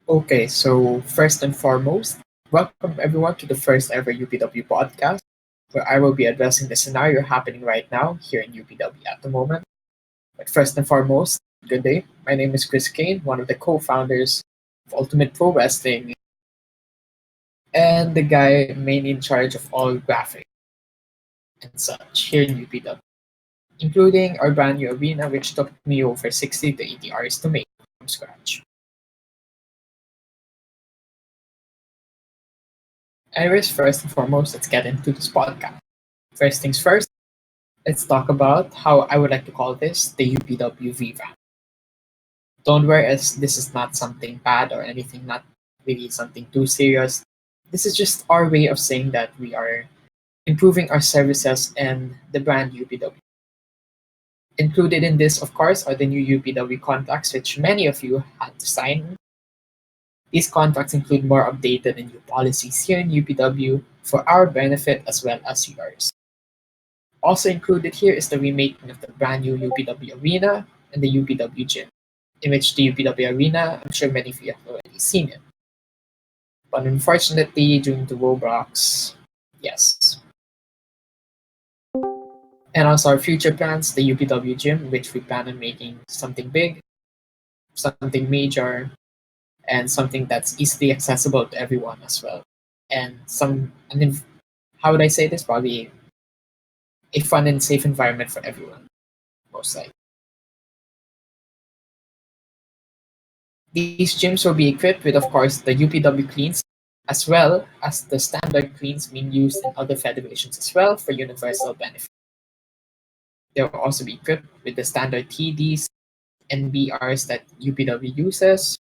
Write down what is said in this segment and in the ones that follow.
Okay, so first and foremost, welcome everyone to the first ever UPW podcast, where I will be addressing the scenario happening right now here in UPW at the moment. But first and foremost, good day. My name is Chris Caine, one of the co-founders of Ultimate Pro Wrestling, and the guy mainly in charge of all graphics and such here in UPW, including our brand new arena, which took me over 60 to 80 hours to make from scratch. Anyways, first and foremost, let's get into this podcast. First things first, let's talk about how I would like to call this the UPW Revamp. Don't worry, as this is not something bad or anything, not really something too serious. This is just our way of saying that we are improving our services and the brand UPW. Included in this, of course, are the new UPW contracts, which many of you had to sign. These contracts include more updated and new policies here in UPW for our benefit as well as yours. Also included here is the remaking of the brand new UPW Arena and the UPW Gym, in which the UPW Arena, I'm sure many of you have already seen it. But unfortunately, due to Roblox, yes. And also our future plans, the UPW Gym, which we plan on making something big, something major, and something that's easily accessible to everyone as well. How would I say this? Probably a fun and safe environment for everyone, most likely. These gyms will be equipped with, of course, the UPW cleans, as well as the standard cleans being used in other federations as well for universal benefit. They will also be equipped with the standard TDs and BRs that UPW uses.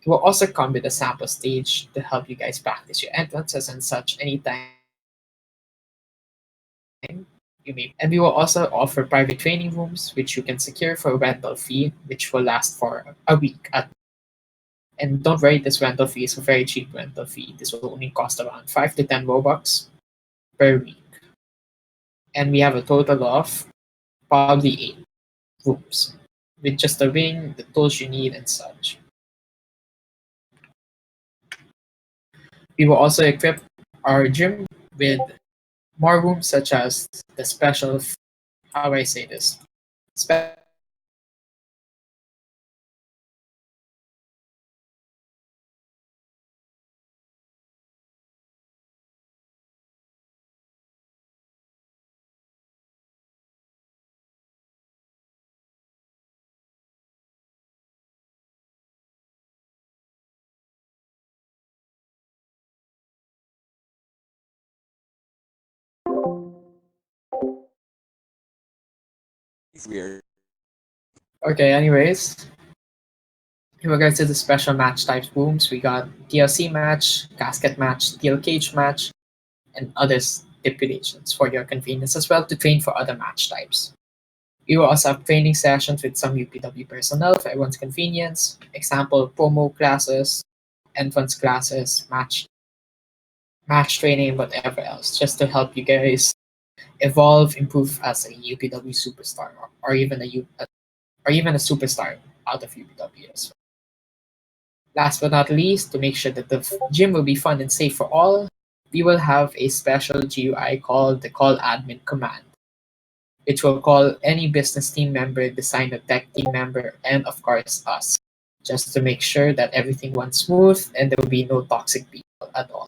It will also come with a sample stage to help you guys practice your entrances and such anytime you may. And we will also offer private training rooms, which you can secure for a rental fee, which will last for a week. And don't worry, this rental fee is a very cheap rental fee. This will only cost around 5 to 10 Robux per week. And we have a total of probably 8 rooms with just a ring, the tools you need, and such. We will also equip our gym with more rooms, such as the special, how do I say this? It's weird. Okay, anyways, in regards to the special match types rooms, we got DLC match, casket match, steel cage match, and other stipulations for your convenience as well to train for other match types. We will also have training sessions with some UPW personnel for everyone's convenience. Example, promo classes, entrance classes, match training, whatever else, just to help you guys evolve, improve as a UPW superstar, or even a superstar out of UPW as well. Last but not least, to make sure that the gym will be fun and safe for all, we will have a special GUI called the Call Admin command, which will call any business team member, designer tech team member, and of course us, just to make sure that everything runs smooth and there will be no toxic people at all.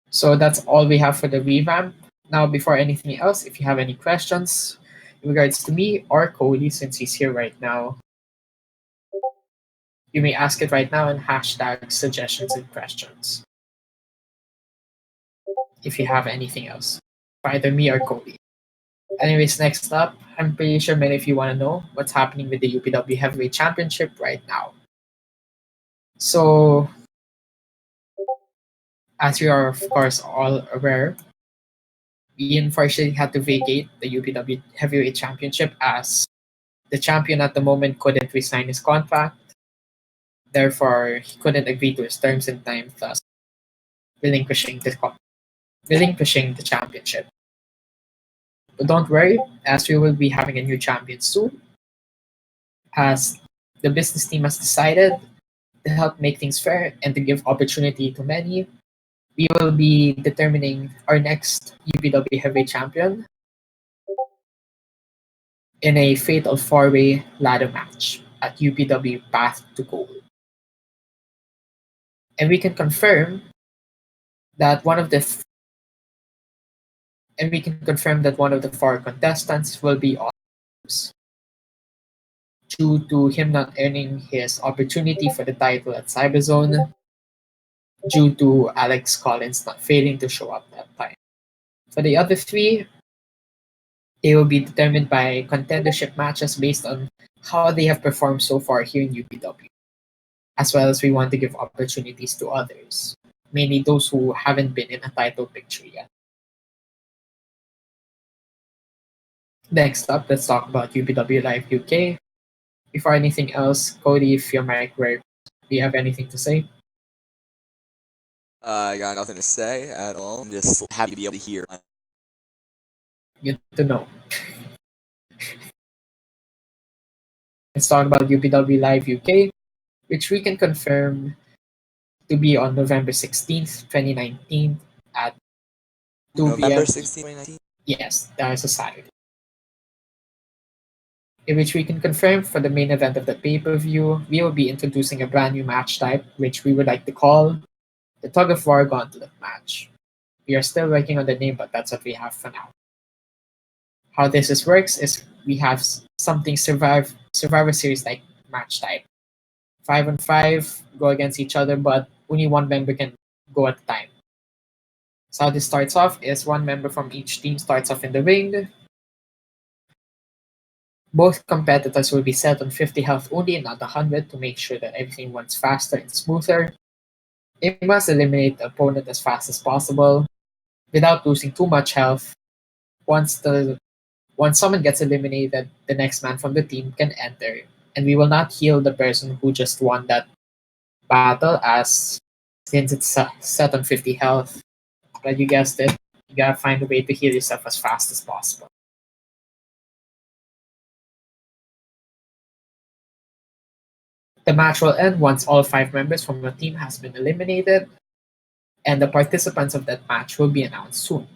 So that's all we have for the revamp. Now, before anything else, if you have any questions in regards to me or Cody, since he's here right now, you may ask it right now and hashtag suggestions and questions. If you have anything else, for either me or Cody. Anyways, next up, I'm pretty sure many of you want to know what's happening with the UPW Heavyweight Championship right now. So, as you are, of course, all aware, we unfortunately had to vacate the UPW Heavyweight Championship as the champion at the moment couldn't resign his contract. Therefore, he couldn't agree to his terms in time, thus relinquishing the championship. But don't worry, as we will be having a new champion soon, as the business team has decided to help make things fair and to give opportunity to many, we will be determining our next UPW Heavyweight Champion in a fatal four-way ladder match at UPW Path to Gold. And we can confirm that one of the four contestants will be Oscars due to him not earning his opportunity for the title at Cyberzone due to Alex Collins not failing to show up that time. For the other three, they will be determined by contendership matches based on how they have performed so far here in UPW, as well as we want to give opportunities to others, mainly those who haven't been in a title picture yet. Next up, let's talk about UPW Live UK. Before anything else, Cody, if your mic works, do you have anything to say? I got nothing to say at all. I'm just happy to be able to hear. Good to know. Let's talk about UPW Live UK, which we can confirm to be on November 16th, 2019 at 2 p.m. November 16, 2019? Yes, that is a Saturday. In which we can confirm for the main event of the pay-per-view, we will be introducing a brand new match type, which we would like to call the Tug of War Gauntlet match. We are still working on the name, but that's what we have for now. How works is we have something Survivor Series like match type. 5-on-5 go against each other, but only one member can go at a time. So how this starts off is one member from each team starts off in the ring. Both competitors will be set on 50 health only and not 100 to make sure that everything runs faster and smoother. They must eliminate the opponent as fast as possible without losing too much health. Once someone gets eliminated, the next man from the team can enter, and we will not heal the person who just won that battle, as since it's set on 50 health. But you guessed it, you gotta find a way to heal yourself as fast as possible. The match will end once all 5 members from the team has been eliminated, and the participants of that match will be announced soon.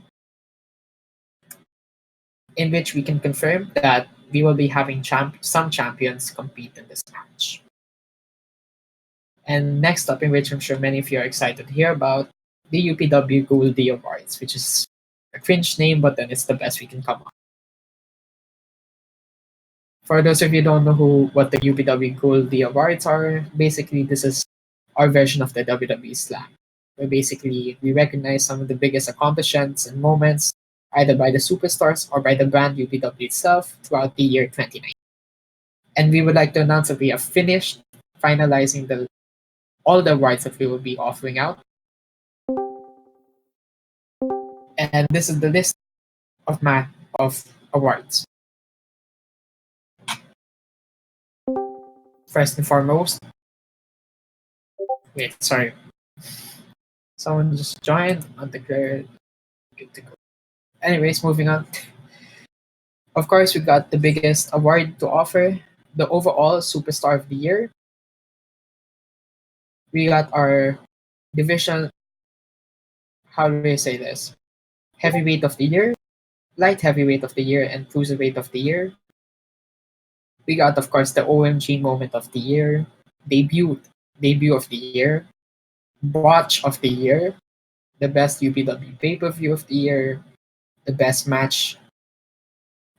In which we can confirm that we will be having some champions compete in this match. And next up, in which I'm sure many of you are excited to hear about, the UPW Goldee Awards, which is a cringe name, but then it's the best we can come up. For those of you who don't know what the UPW Goldee Awards are, basically this is our version of the WWE Slam, where basically we recognize some of the biggest accomplishments and moments either by the superstars or by the brand UPW itself throughout the year 2019. And we would like to announce that we have finished finalizing all the awards that we will be offering out. And this is the list of awards. First and foremost, wait, sorry. Someone just joined, undeclared, good to go. Anyways, moving on. Of course, we got the biggest award to offer, the overall Superstar of the Year. We got our division, how do I say this? Heavyweight of the Year, Light Heavyweight of the Year, and Cruiserweight of the Year. We got, of course, the OMG Moment of the Year, Debut of the Year, Watch of the Year, the Best UPW Pay-Per-View of the Year, the Best Match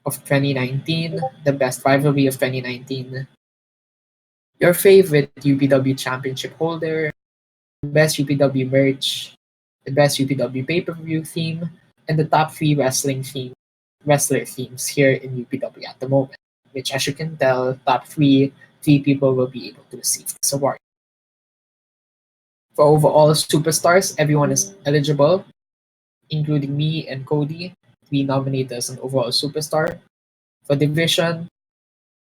of 2019, the Best Rivalry of 2019, your favorite UPW Championship holder, the Best UPW Merch, the Best UPW Pay-Per-View theme, and the top 3 wrestler themes here in UPW at the moment, which, as you can tell, top 3 people will be able to receive this award. For overall superstars, everyone is eligible, including me and Cody. We nominate as an overall superstar. For division,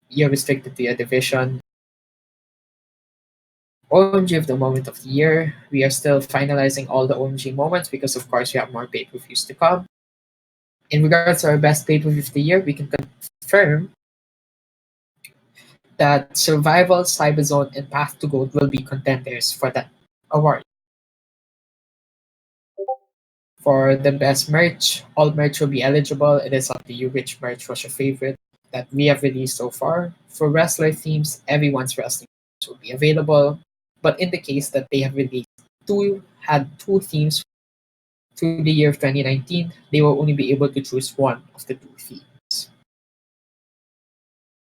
you're restricted to your division. OMG of the Moment of the Year, we are still finalizing all the OMG moments because, of course, we have more pay-per-views to come. In regards to our best pay-per-view of the year, we can confirm that Survival, Cyberzone, and Path to Gold will be contenders for that award. For the best merch, all merch will be eligible. It is up to you which merch was your favorite that we have released so far. For wrestler themes, everyone's wrestling themes will be available. But in the case that they have released two themes through the year of 2019, they will only be able to choose one of the two themes.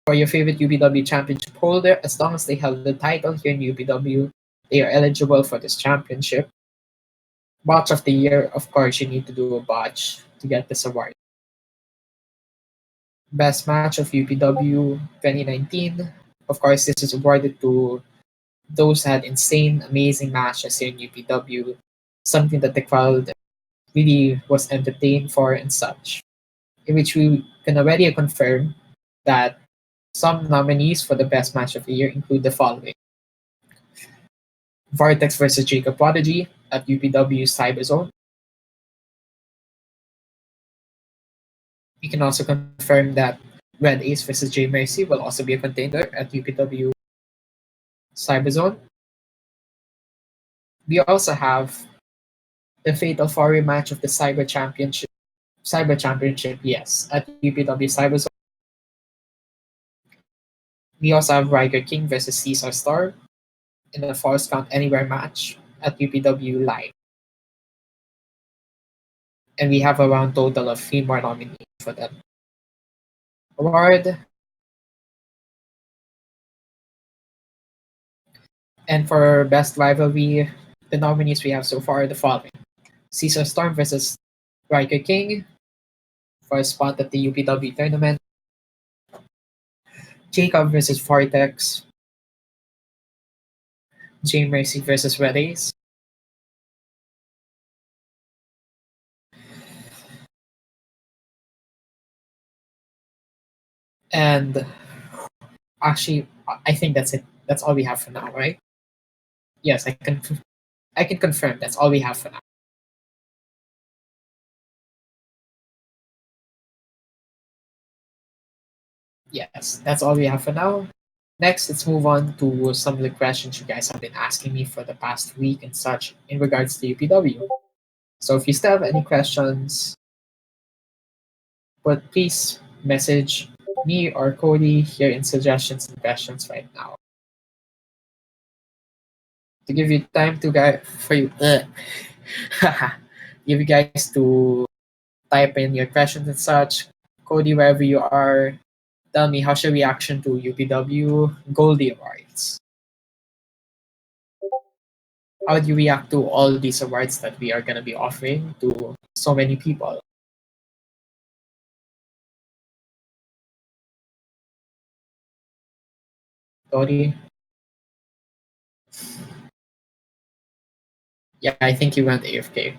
For your favorite UPW Championship holder, as long as they held the title here in UPW, they are eligible for this championship. Botch of the year, of course, you need to do a botch to get this award. Best match of UPW 2019. Of course, this is awarded to those who had insane, amazing matches here in UPW, something that the crowd really was entertained for and such. In which we can already confirm that some nominees for the best match of the year include the following: Vortex versus Jacob Prodigy at UPW Cyberzone. We can also confirm that Red Ace versus J Mercy will also be a contender at UPW Cyberzone. We also have the Fatal Four match of the Cyber Championship, yes, at UPW Cyberzone. We also have Riker King versus Caesar Star in the Force Count Anywhere match at UPW Live. And we have a round total of 3 more nominees for that award. And for Best Rivalry, the nominees we have so far are the following: Caesar Storm versus Riker King for a spot at the UPW tournament, Jacob versus Vortex, J Mercy versus Red Ace, and actually, I think that's it. That's all we have for now, right? Yes, I can confirm that's all we have for now. Yes, that's all we have for now. Next, let's move on to some of the questions you guys have been asking me for the past week and such in regards to UPW. So if you still have any questions, but please message me or Cody here in suggestions and questions right now. To give you time to give you guys to type in your questions and such. Cody, wherever you are, tell me how's your reaction to UPW Goldee Awards? How do you react to all these awards that we are going to be offering to so many people? Cody? Yeah, I think you went AFK.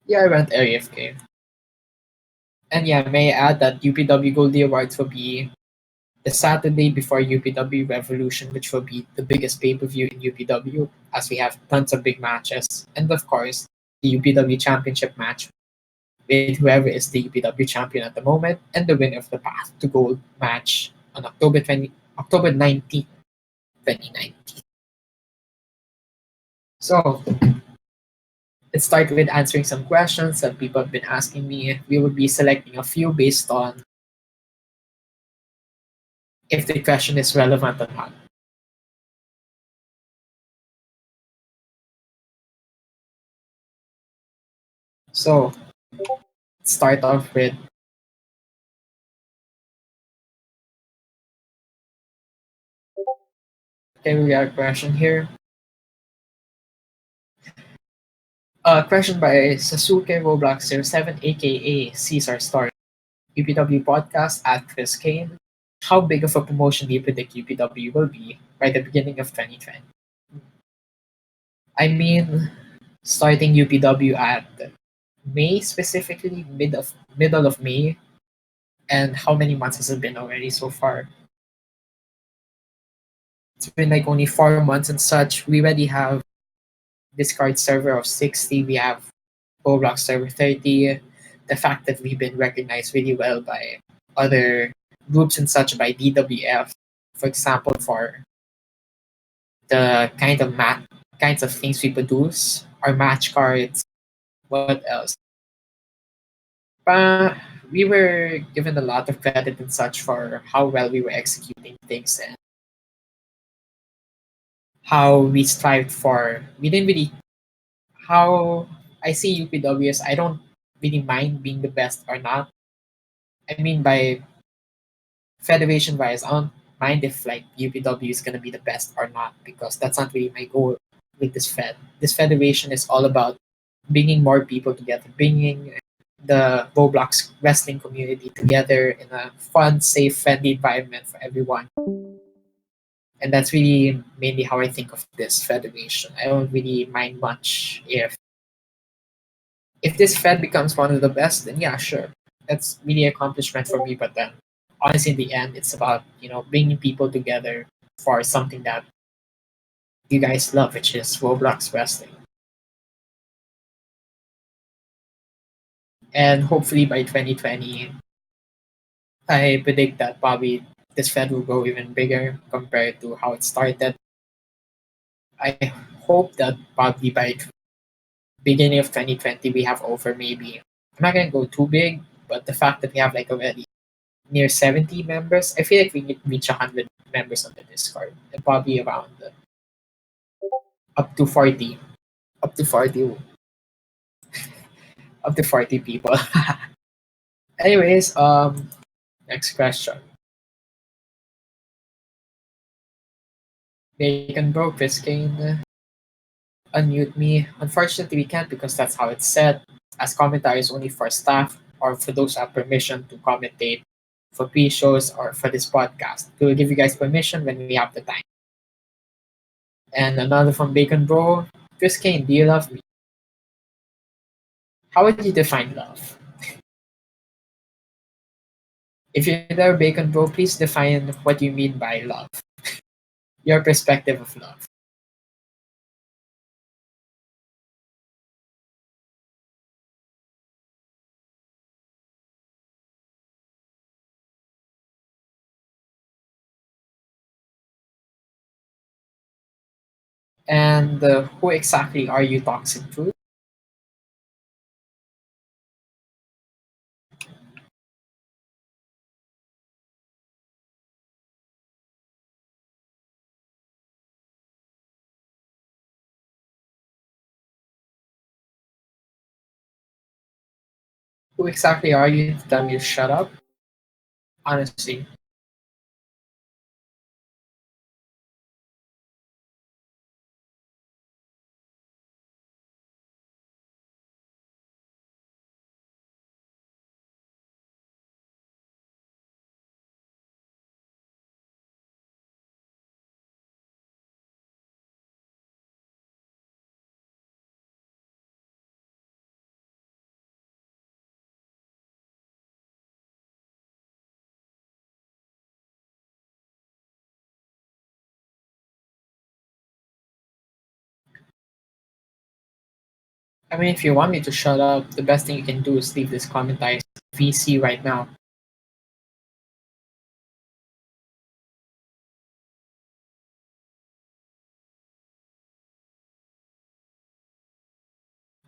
Yeah, I went AFK. And yeah, may I add that UPW Goldee Awards will be the Saturday before UPW Revolution, which will be the biggest pay-per-view in UPW, as we have tons of big matches. And of course, the UPW Championship match with whoever is the UPW champion at the moment, and the winner of the Path to Gold match on October 19th, 2019. So let's start with answering some questions that people have been asking me. We will be selecting a few based on if the question is relevant or not. So let's start off with we got a question here. A question by Sasuke Roblox 07, aka Caesar Star. UPW Podcast at Chris Caine. How big of a promotion do you predict UPW will be by the beginning of 2020? I mean, starting UPW at May specifically, middle of May, and how many months has it been already so far? It's been like only 4 months and such. We already have Discord server of 60. We have Roblox server 30. The fact that we've been recognized really well by other groups and such by DWF, for example, for the kinds of things we produce, our match cards, what else? Uh, we were given a lot of credit and such for how well we were executing things and how we strived for. We didn't really how I see UPW as I don't really mind being the best or not. I mean by federation wise, I don't mind if like UPW is gonna be the best or not because that's not really my goal with this fed. This federation is all about bringing more people together, bringing the Roblox wrestling community together in a fun, safe, friendly environment for everyone. And that's really mainly how I think of this federation. I don't really mind much if this Fed becomes one of the best, then yeah, sure, that's really accomplishment for me. But then, honestly, in the end, it's about bringing people together for something that you guys love, which is Roblox wrestling. And hopefully by 2020, I predict that probably this Fed will go even bigger compared to how it started. I hope that probably by beginning of 2020 we have over maybe I'm not gonna go too big, but the fact that we have like already near 70 members. I feel like we need to reach 100 members on the Discord and probably around up to 40, up to 40, up to 40 people. Anyways, next question. Bacon Bro, Chris Caine, unmute me. Unfortunately, we can't because that's how it's set. As commentary is only for staff or for those who have permission to commentate for pre-shows or for this podcast. We will give you guys permission when we have the time. And another from Bacon Bro, Chris Caine, do you love me? How would you define love? If you're there, Bacon Bro, please define what you mean by love. Your perspective of love. And who exactly are you toxic to? Who exactly are you to tell me to shut up? Honestly. I mean, if you want me to shut up, the best thing you can do is leave this commentary VC right now.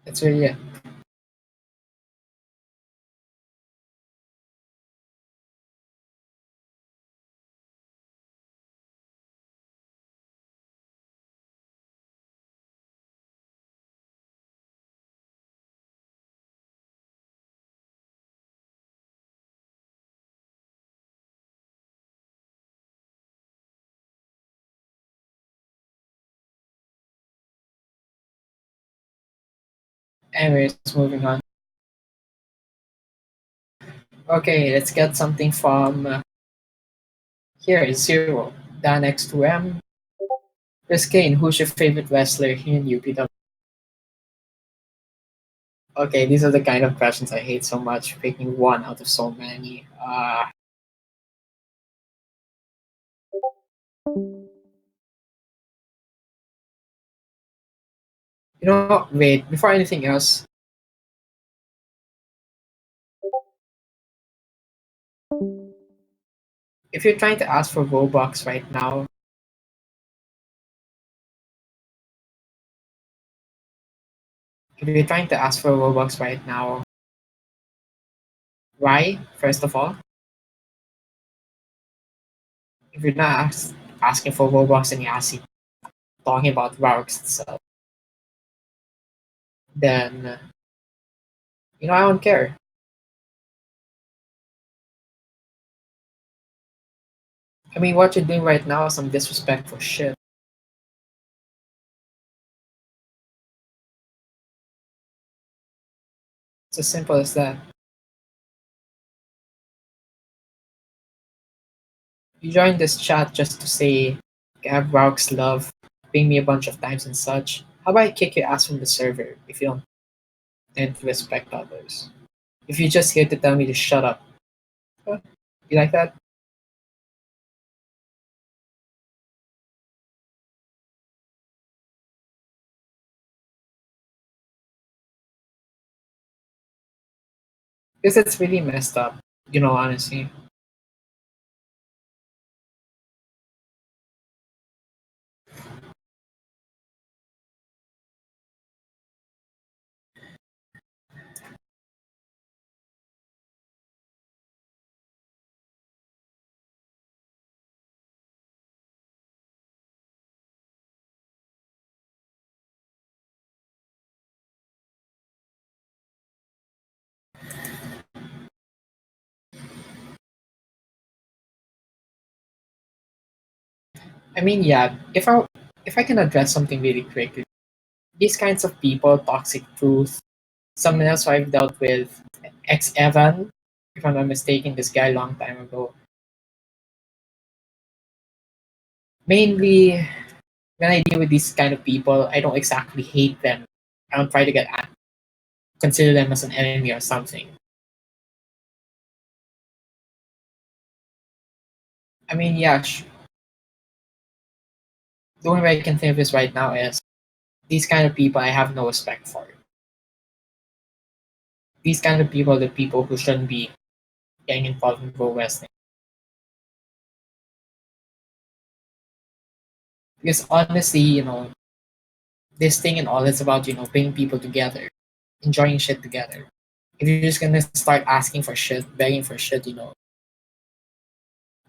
That's really it. Anyways, moving on. Okay, let's get something from here is Ziehro. Dan X2M. Chris Caine, who's your favorite wrestler here in UPW? Okay, these are the kind of questions I hate so much, picking one out of so many. Wait, before anything else, If you're trying to ask for Robux right now, if you're trying to ask for Robux right now, why? First of all, if you're not asking for Robux and you're talking about Robux itself, then I don't care. I mean, what you're doing right now is some disrespectful shit. It's as simple as that. You joined this chat just to say, have Roux love, ping me a bunch of times and such. How about I kick your ass from the server if you don't tend to respect others? If you're just here to tell me to shut up. Huh? You like that? Because it's really messed up, honestly. I mean, yeah, if I can address something really quickly, these kinds of people, toxic truth, someone else I've dealt with, ex Evan, if I'm not mistaken, this guy a long time ago. Mainly, when I deal with these kind of people, I don't exactly hate them. I don't try to consider them as an enemy or something. I mean, yeah, the only way I can think of this right now is these kind of people I have no respect for. These kind of people are the people who shouldn't be getting involved in pro wrestling. Because honestly, this thing and all is about, bringing people together, enjoying shit together. If you're just gonna start asking for shit, begging for shit,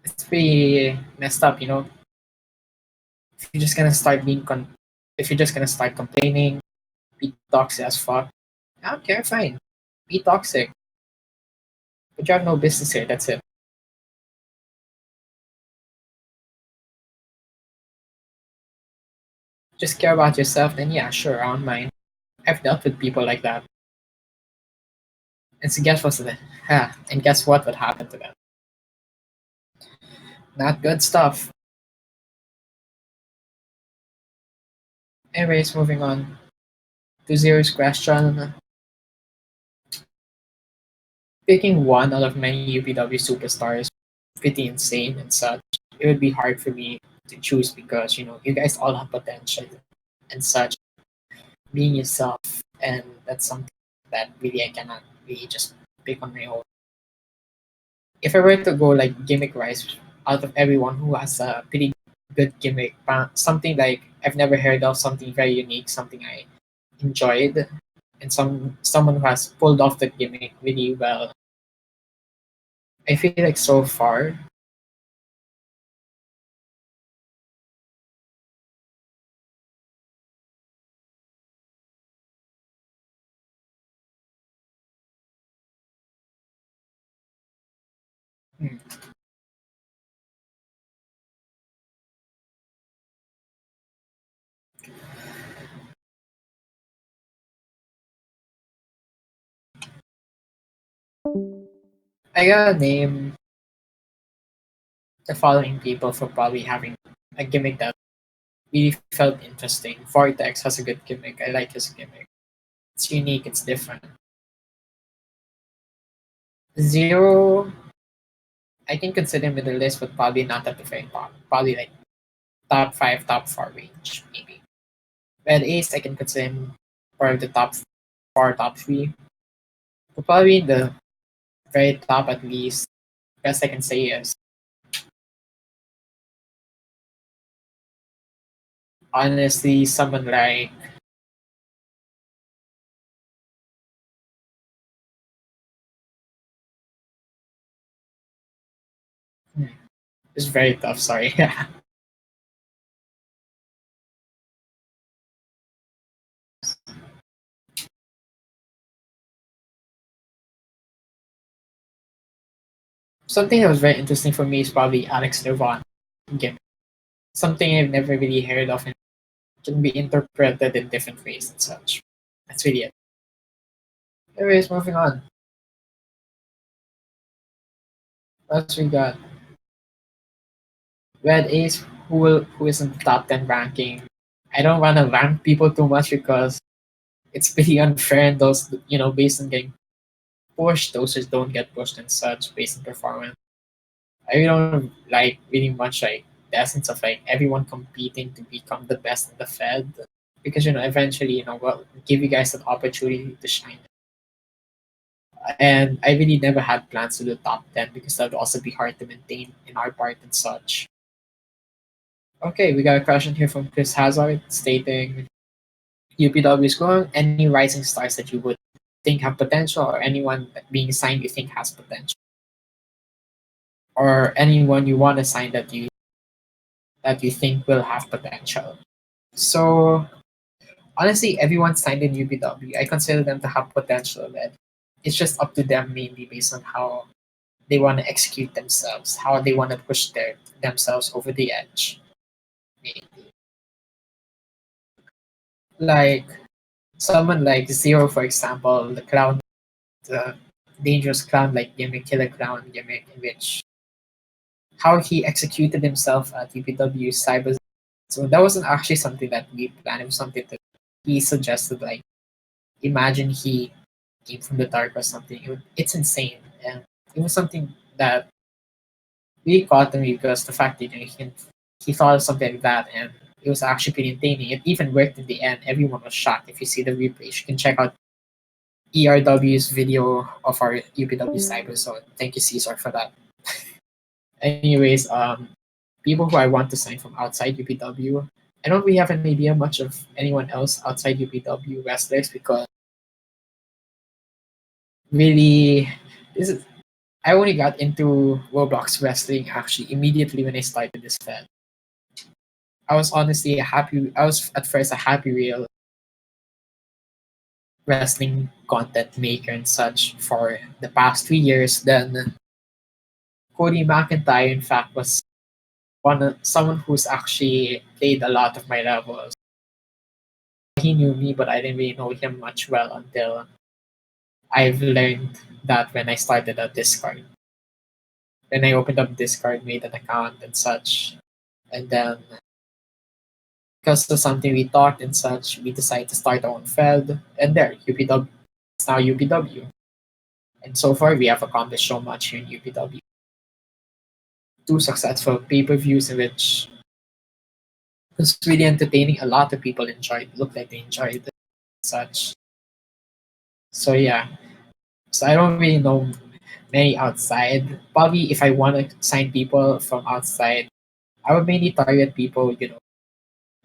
it's pretty messed up, If you're just gonna start if you're just gonna start complaining, be toxic as fuck, I don't care, fine. Be toxic. But you have no business here, that's it. Just care about yourself, then yeah, sure, I don't mind. I've dealt with people like that. And so guess what's the and guess what happened to them? Not good stuff. Anyways, moving on to Zero's question. Picking one out of many UPW superstars pretty insane and such. It would be hard for me to choose because you guys all have potential and such. Being yourself, and that's something that really I cannot really just pick on my own. If I were to go like gimmick wise, out of everyone who has a pretty good gimmick, something like I've never heard of, something very unique, something I enjoyed, and someone who has pulled off the gimmick really well. I feel like so far, hmm, I gotta name the following people for probably having a gimmick that really felt interesting. Vortex has a good gimmick. I like his gimmick. It's unique. It's different. Zero, I can consider him in the list, but probably not at the very top. Probably like top five, top four range, maybe. Red Ace, I can consider him part of the top four, top three. But probably in the very top at least. Best I can say is Honestly, someone like hmm, it's very tough. Sorry. Something that was very interesting for me is probably Alex Nirvana gimmick. Something I've never really heard of and can be interpreted in different ways and such. That's really it. Anyways, moving on. What else we got? Red Ace, who is in the top 10 ranking. I don't want to rank people too much because it's pretty unfair and those, based on getting pushed, those just don't get pushed and such based on performance. I really don't like really much like the essence of like everyone competing to become the best in the Fed because eventually we'll give you guys an opportunity to shine. And I really never had plans to do top 10 because that would also be hard to maintain in our part and such. Okay, we got a question here from Chris Hazard stating UPW is growing. Any rising stars that you would think have potential, or anyone being signed you think has potential, or anyone you want to sign that you think will have potential. So honestly, everyone signed in UPW. I consider them to have potential, and it's just up to them mainly based on how they want to execute themselves, how they want to push themselves over the edge. Mainly. Like someone like Ziehro, for example, the dangerous clown like gimmick, killer clown gimmick, in which how he executed himself at UPW Cyber. So that wasn't actually something that we planned. It was something that he suggested. Like, imagine he came from the dark or something. It's insane, and it was something that really caught me because the fact that he thought of something like that, and it was actually pretty entertaining. It even worked in the end. Everyone was shocked. If you see the replays, you can check out ERW's video of our UPW Cyber. So thank you, Caesar, for that. Anyways, people who I want to sign from outside UPW, I don't really have an idea much of anyone else outside UPW wrestlers because really, this is I only got into Roblox wrestling actually immediately when I started this fed. I was at first a happy real wrestling content maker and such for the past 3 years. Then Cody McIntyre, in fact, was someone who's actually played a lot of my levels. He knew me, but I didn't really know him much well until I've learned that when I started a Discord. When I opened up Discord, made an account and such, and then because of something we talked and such, we decided to start our own Fed, and there, UPW is now UPW. And so far, we have accomplished so much here in UPW. Two successful pay-per-views in which was really entertaining. A lot of people enjoyed, looked like they enjoyed it and such. So yeah, so I don't really know many outside. Probably if I want to sign people from outside, I would mainly target people,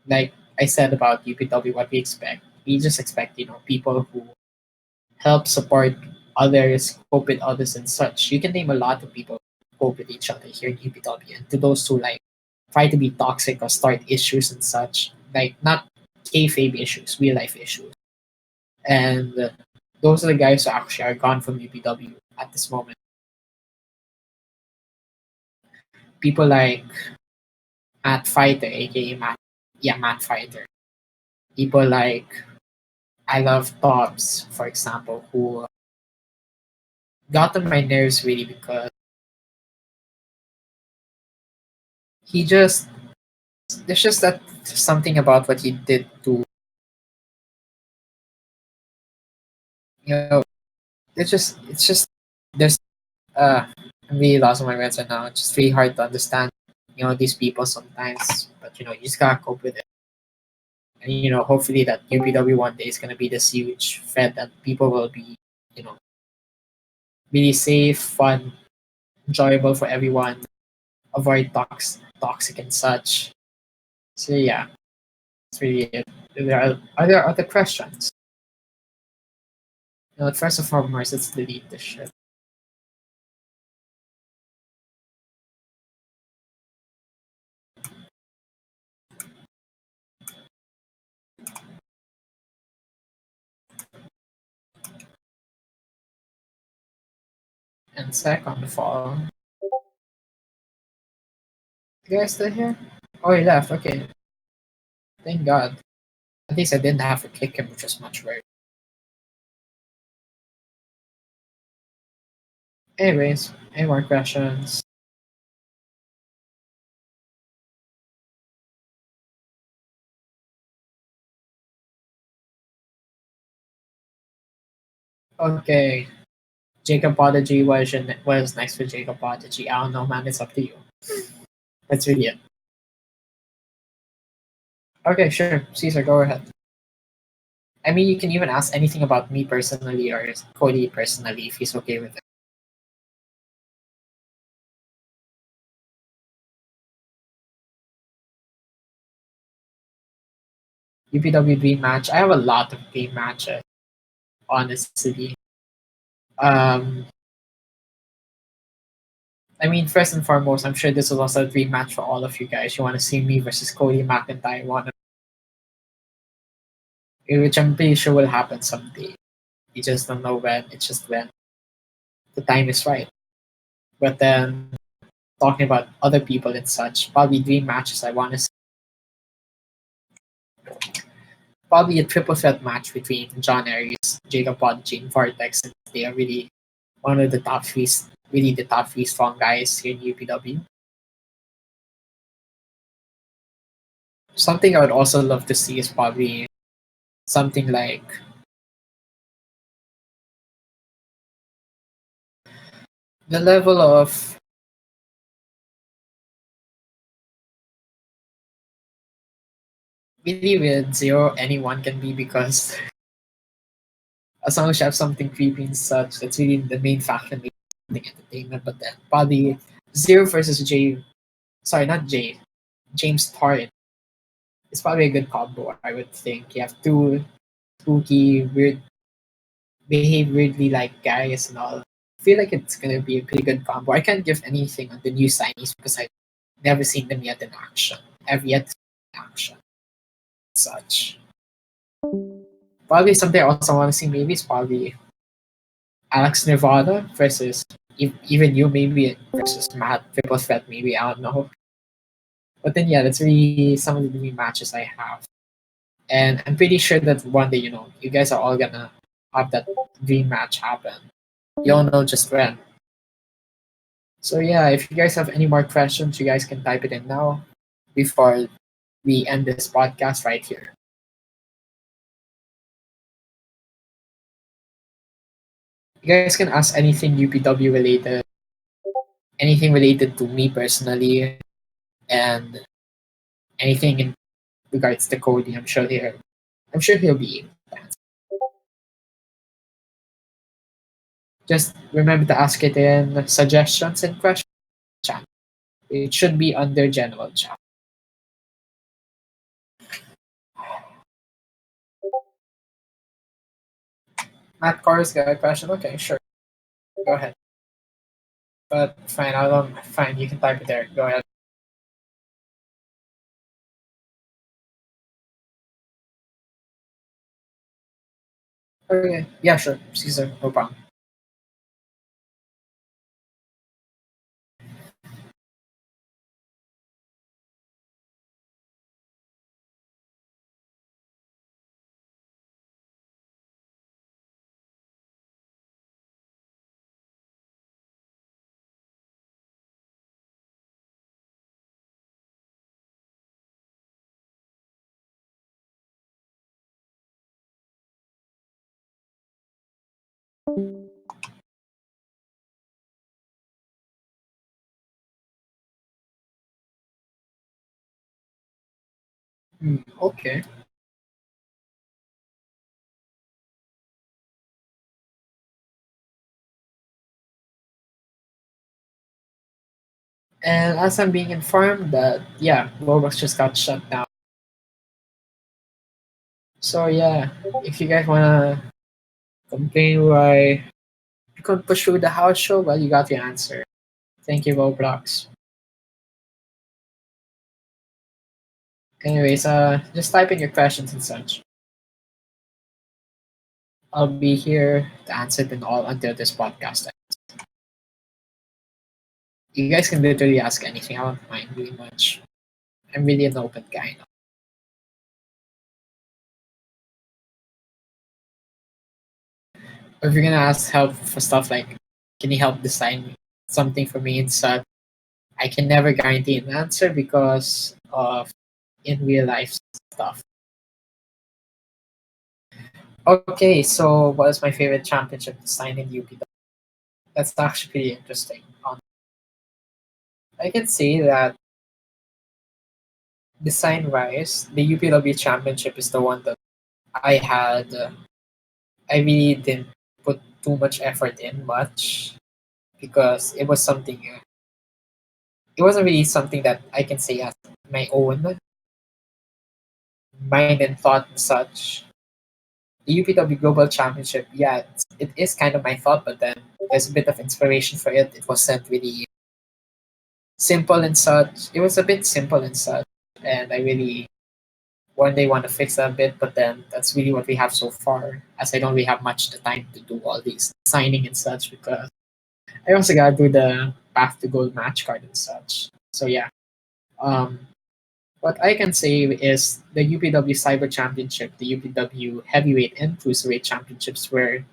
like I said about UPW, what we expect. We just expect, people who help support others, cope with others and such. You can name a lot of people who cope with each other here in UPW. And to those who like try to be toxic or start issues and such, like not kayfabe issues, real life issues. And those are the guys who actually are gone from UPW at this moment. People like Matt Fighter, aka Matt Fighter. People like I Love Tops, for example, who got on my nerves really because he just there's just that something about what he did to you know it's just there's I'm really lost on my words right now. It's just really hard to understand these people sometimes, but you just gotta cope with it. And hopefully that UPW one day is gonna be this huge fed that people will be you know really safe, fun, enjoyable for everyone, avoid toxic and such. So yeah, That's really it. Are there other questions? You know, first and foremost, let's delete this shit. And second of all, you guys still here? Oh, he left. Okay, thank God. At least I didn't have to kick him, which was much worse. Anyways, any more questions? Okay, Jacob Prodigy was next for Jacob Prodigy. I don't know, man. It's up to you. That's really it. Okay, sure. Caesar, go ahead. I mean, you can even ask anything about me personally or Cody personally if he's okay with it. UPW dream match. I have a lot of dream matches, honestly. Um, I mean, first and foremost, I'm sure this was also a dream match for all of you guys. You want to see me versus Cody McIntyre, which I'm pretty sure will happen someday. You just don't know when. It's just when the time is right. But then talking about other people and such, probably dream matches I want to see. Probably a triple threat match between John Aries, Jacob Prodigy, and Vortex. Since they are really one of the top three, really the top three strong guys here in UPW. Something I would also love to see is probably something like the level of really with Ziehro anyone can be because as long as you have something creepy and such, that's really the main factor in making entertainment. But then probably Ziehro versus not Jay, James Torrent. It's probably a good combo, I would think. You have two spooky, behave weirdly like guys and all. I feel like it's gonna be a pretty good combo. I can't give anything on the new signees because I've never seen them yet in action. I've yet to see in action. Such. Probably something I also want to see maybe is probably Alex Nevada versus even you maybe versus Matt triple threat maybe, I don't know. But then yeah, that's really some of the dream matches I have. And I'm pretty sure that one day, you guys are all gonna have that dream match happen. You don't know just when. So yeah, if you guys have any more questions, you guys can type it in now before we end this podcast right here. You guys can ask anything UPW related, anything related to me personally, and anything in regards to Cody. I'm sure he'll be able to answer. Just remember to ask it in suggestions and questions chat. It should be under general chat. Matt Cars got a question. Okay, sure. Go ahead. But fine, I don't fine, you can type it there. Go ahead. Okay. Yeah, sure. Caesar, no problem. Okay. And as I'm being informed that yeah, Roblox just got shut down. So yeah, if you guys wanna complain why you couldn't pursue the house show, well, you got your answer. Thank you, Roblox. Anyways, just type in your questions and such. I'll be here to answer them all until this podcast ends. You guys can literally ask anything. I don't mind really much. I'm really an open guy. If you're gonna ask help for stuff like, can you help design something for me and such, I can never guarantee an answer because of in real life stuff. Okay, so what is my favorite championship design in UPW? That's actually pretty interesting. I can say that design wise, the UPW Championship is the one that I had. I really didn't put too much effort in much because it was something. It wasn't really something that I can say as my own mind and thought and such. The UPW Global Championship, yeah, it is kind of my thought, but then there's a bit of inspiration for it. It wasn't really simple and such. It was a bit simple and such, and I really one day want to fix that a bit, but then that's really what we have so far, as I don't really have much the time to do all these signing and such because I also gotta do the Path to Gold match card and such. So yeah, um, what I can say is the UPW Cyber Championship, the UPW Heavyweight and Cruiserweight Championships were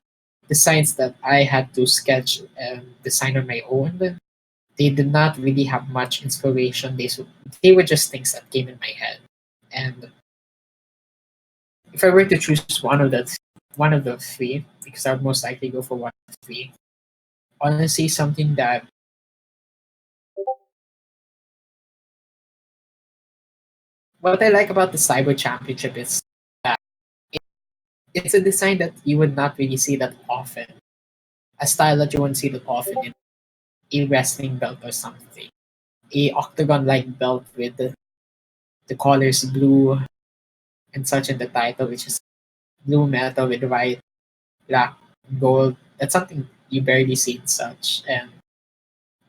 designs that I had to sketch and design on my own. They did not really have much inspiration. They were just things that came in my head, and if I were to choose one of the three, because I would most likely go for one of the three, honestly, something that what I like about the Cyber Championship is that it, it's a design that you would not really see that often, a style that you wouldn't see that often in a wrestling belt or something, a octagon-like belt with the colors blue and such in the title, which is blue metal with white, black, gold. That's something you barely see in such, and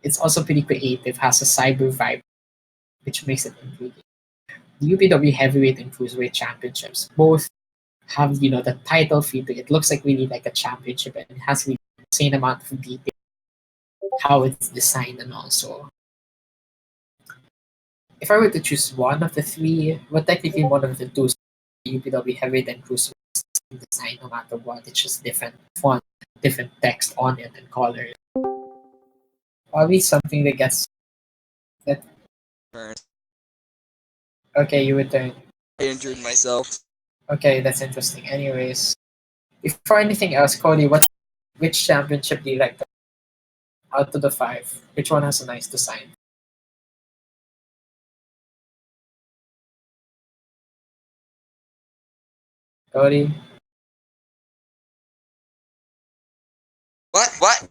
it's also pretty creative, has a cyber vibe, which makes it intriguing. The UPW Heavyweight and Cruiserweight Championships both have, the title feel to it. It looks like really like a championship and it has really insane amount of detail, how it's designed and also. If I were to choose one of the three, well technically one of the two, UPW Heavyweight and Cruiserweight design no matter what. It's just different font, different text on it and colors. Probably something that gets that Burnt. okay, you return. I injured myself. Okay, that's interesting. Anyways, before anything else, Cody, which championship do you like out of the five? Which one has a nice design? Cody? What?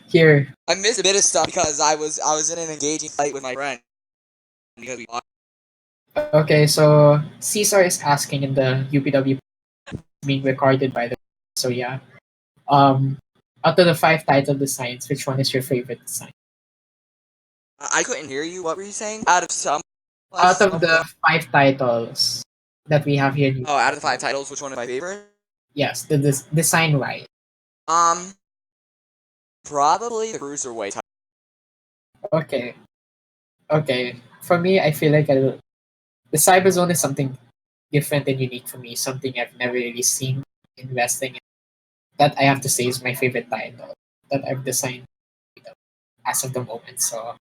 Here. I missed a bit of stuff because I was in an engaging fight with my friend because we Okay, so Caesar is asking in the UPW being recorded by the so yeah. Um Out of the five title designs, which one is your favorite design? I couldn't hear you. What were you saying? Out of some Out of somewhat. the five titles that we have here in Oh, out of the five UPW. titles, which one is my favorite? Yes, the design right. Um, Probably the cruiserweight title. Okay. Okay. For me, I feel like the Cyber Zone is something different and unique for me, something I've never really seen investing in. That I have to say is my favorite title that I've designed as of the moment. So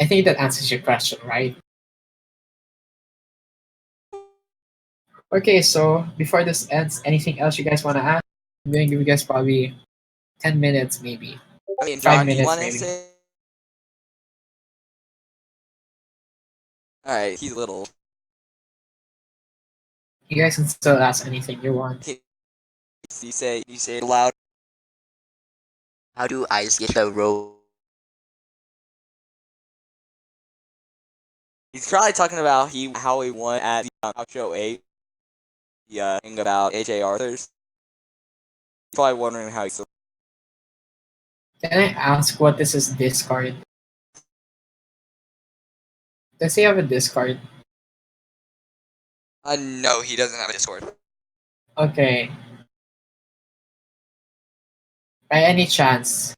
I think that answers your question, right? Okay, so before this ends, anything else you guys want to add? I'm going to give you guys probably 10 minutes, maybe I mean, five John, do you minutes, want to maybe. say? All right, he's a little. You guys can still ask anything you want. Okay, you say it loud. How do I get the road? He's probably talking about how he won at the Talk Show 8. The thing about AJ Arthur's. He's probably wondering how he's. Can I ask what is his discard? Does he have a discard? No, he doesn't have a Discord. Okay. By any chance,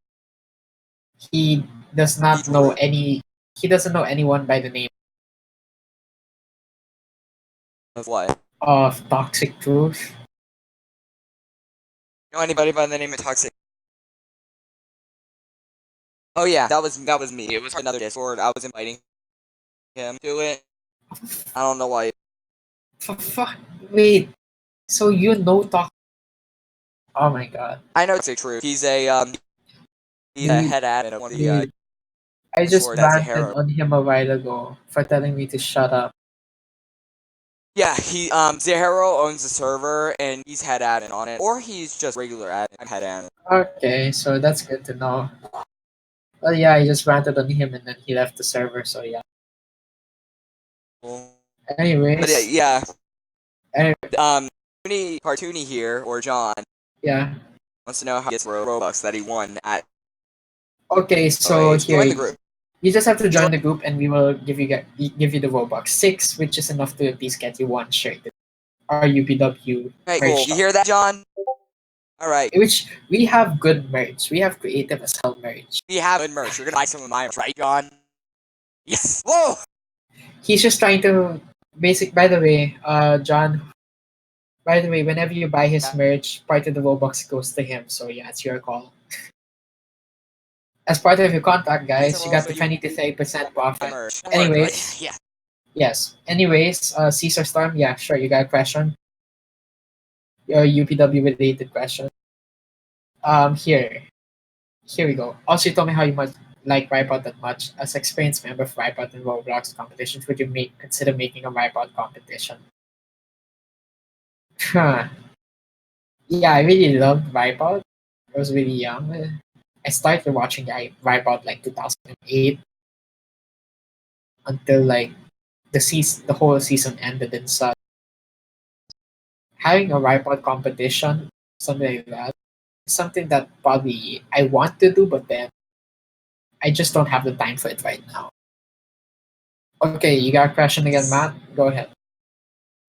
he does not know any. He doesn't know anyone by the name Of what? of Toxic Truth. Know anybody by the name of Toxic? Oh yeah, that was me. It was another Discord. I was inviting him to it. I don't know why. Fuck. Wait. So you know Toxic? Oh my god. I know it's true. He's a head admin of one of the Dude, I just Discord at ranted Ziehro. on him a while ago for telling me to shut up. Yeah, he Ziehro owns the server and he's head admin on it, or he's just regular admin. I'm head admin. Okay, so that's good to know. Well, yeah, I just ranted on him and then he left the server. So yeah. But Anyways, yeah, anyway, Cartoony here or John yeah. wants to know how he gets Robux that he won at. Okay, so here join the group. you just have to join the group, and we will give you the Robux 6, which is enough to at least get you one shirt. Our UPW Hey, merch cool. shop. You hear that, John? All right. Which we have good merch. We have creative as hell merch. We have good merch. You're gonna buy some of my merch, right, John? Yes. Whoa. He's just trying to By the way, John. By the way, whenever you buy his merch, part of the Robux goes to him. So yeah, it's your call. As part of your contract, guys, you got the 20 to 30% profit. Merch. Anyways, Yeah. yes. Anyways, Caesar Storm, yeah, sure, you got a question? Your UPW related question. Here we go. Also, you told me how you might like Wipeout that much. As experienced member of Wipeout and Roblox competitions, would you consider making a Wipeout competition? Huh. Yeah, I really loved Wipeout. I was really young. I started watching Wipeout like 2008 until like the whole season ended and such. Having a Wipeout competition, something like that, is something that probably I want to do, but then I just don't have the time for it right now. Okay, you got a question again, Matt? Go ahead.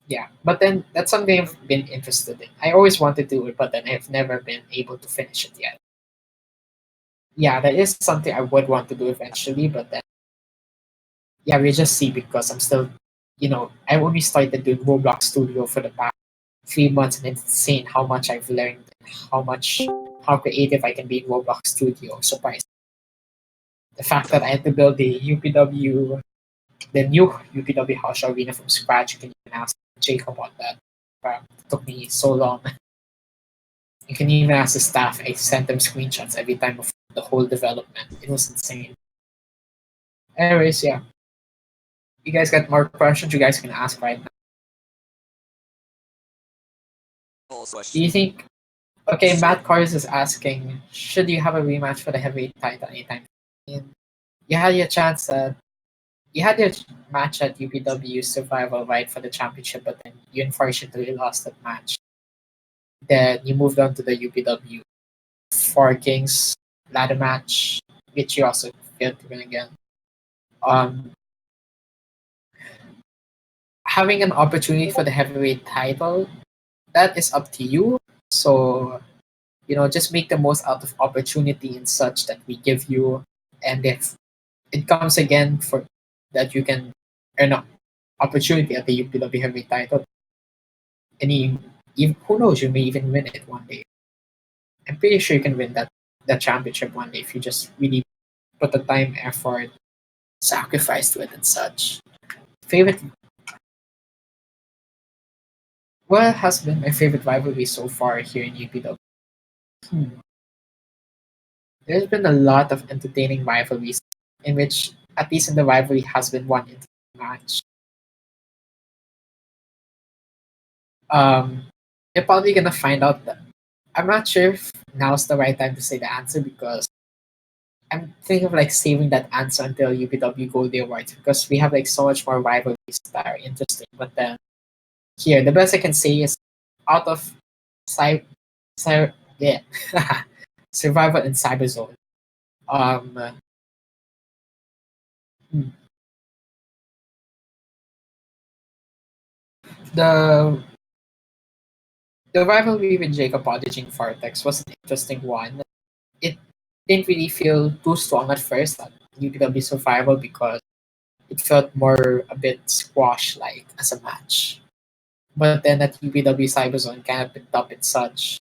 Yeah, but then that's something I've been interested in. I always wanted to do it, but then I've never been able to finish it yet. Yeah, that is something I would want to do eventually, but then yeah, we just see because I'm still, I only started doing Roblox Studio for the past 3 months, and it's insane how much I've learned, how creative I can be in Roblox Studio. Surprised. The fact that I had to build the new UPW House Arena from scratch, you can even ask Jake about that. It took me so long. You can even ask the staff. I sent them screenshots every time of the whole development. It was insane. Anyways, yeah. You guys got more questions you guys can ask right now. Do you think... Okay, Matt Cars is asking, should you have a rematch for the heavyweight title anytime soon? You had your chance you had your match at UPW Survival right for the championship, but then you unfortunately lost that match. Then you moved on to the UPW Four Kings ladder match, which you also failed to win again. Having an opportunity for the heavyweight title, that is up to you. So, just make the most out of opportunity and such that we give you. And if it comes again for that, you can earn an opportunity at the UPW heavyweight title. And who knows, you may even win it one day. I'm pretty sure you can win that championship one day if you just really put the time, effort, sacrifice to it and such. Favorite... What has been my favorite rivalry so far here in UPW? There's been a lot of entertaining rivalries in which, at least in the rivalry, has been one match. You're probably gonna find out that I'm not sure if now's the right time to say the answer because I'm thinking of like saving that answer until UPW Goldee Awards because we have like so much more rivalries that are interesting. But then here, the best I can say is out of Cy, yeah, Survival and Cyberzone. Um, hmm, the the rivalry with Jacob Auditing Fartex was an interesting one. It didn't really feel too strong at first at UPW Survival because it felt more a bit squash like as a match. But then at UPW Cyberzone kind of picked up in such.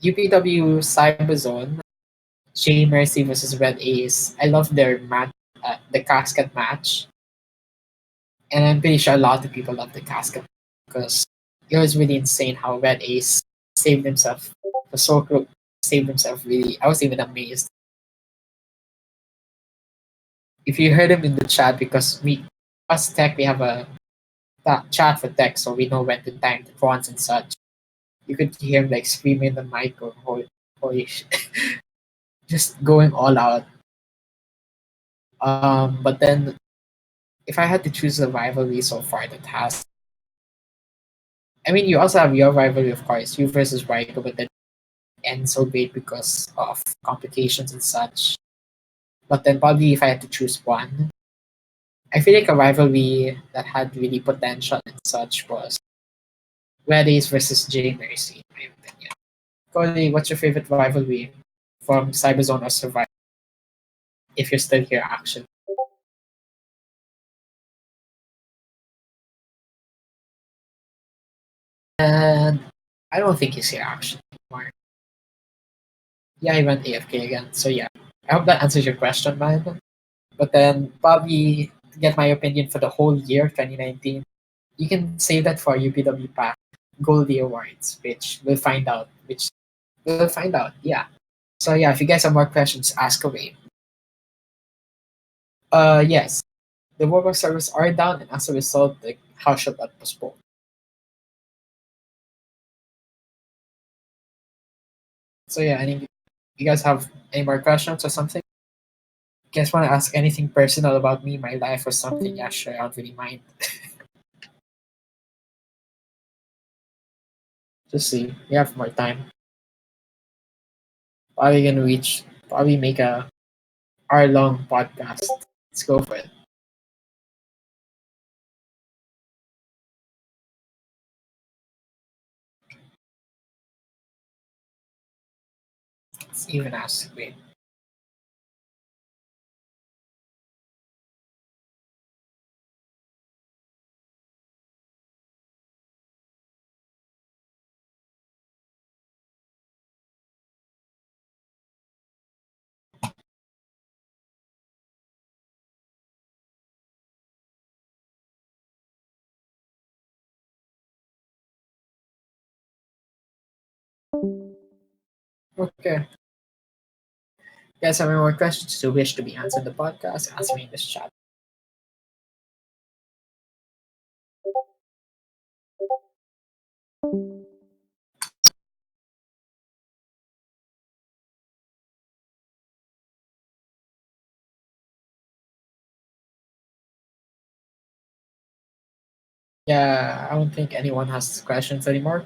UPW Cyberzone, J Mercy versus Red Ace. I love their match, the casket match, and I'm pretty sure a lot of people love the casket because it was really insane how Red Ace saved himself. The Soul Group saved himself really. I was even amazed. If you heard him in the chat, because us tech, we have a chat for tech, so we know when to time the prawns and such. You could hear him like screaming in the mic or holy shit, just going all out. But then if I had to choose a rivalry so far that has, I mean, you also have your rivalry, of course, you versus Raiko, but then ends so great because of complications and such. But then probably if I had to choose one, I feel like a rivalry that had really potential and such was Red Ace versus J Mercy, in my opinion. Cody, what's your favorite rivalry from Cyberzone or Survival? If you're still here, actually. And I don't think he's here actually anymore. Yeah, he went AFK again. So yeah, I hope that answers your question, man. But then probably to get my opinion for the whole year, 2019, you can save that for UPW Path Goldie Awards, which we'll find out. Which we'll find out. Yeah. So yeah, if you guys have more questions, ask away. Yes, the mobile servers are down, and as a result, the house shall got postponed. So yeah, any you guys have any more questions or something? You guys want to ask anything personal about me, my life, or something? Yeah, sure, I don't really mind. Just see, we have more time. Probably gonna reach, probably make a hour-long podcast. Let's go for it. Let's even ask. Wait. Okay. You guys have any more questions to wish to be answered in the podcast? Ask me in this chat. Yeah, I don't think anyone has questions anymore.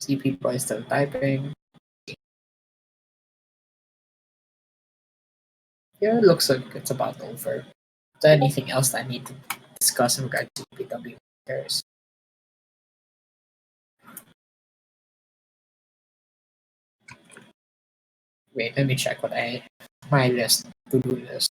See people are still typing. Yeah, it looks like it's about over. Is there anything else that I need to discuss in regard to PW affairs? Wait, let me check what I my list to do list.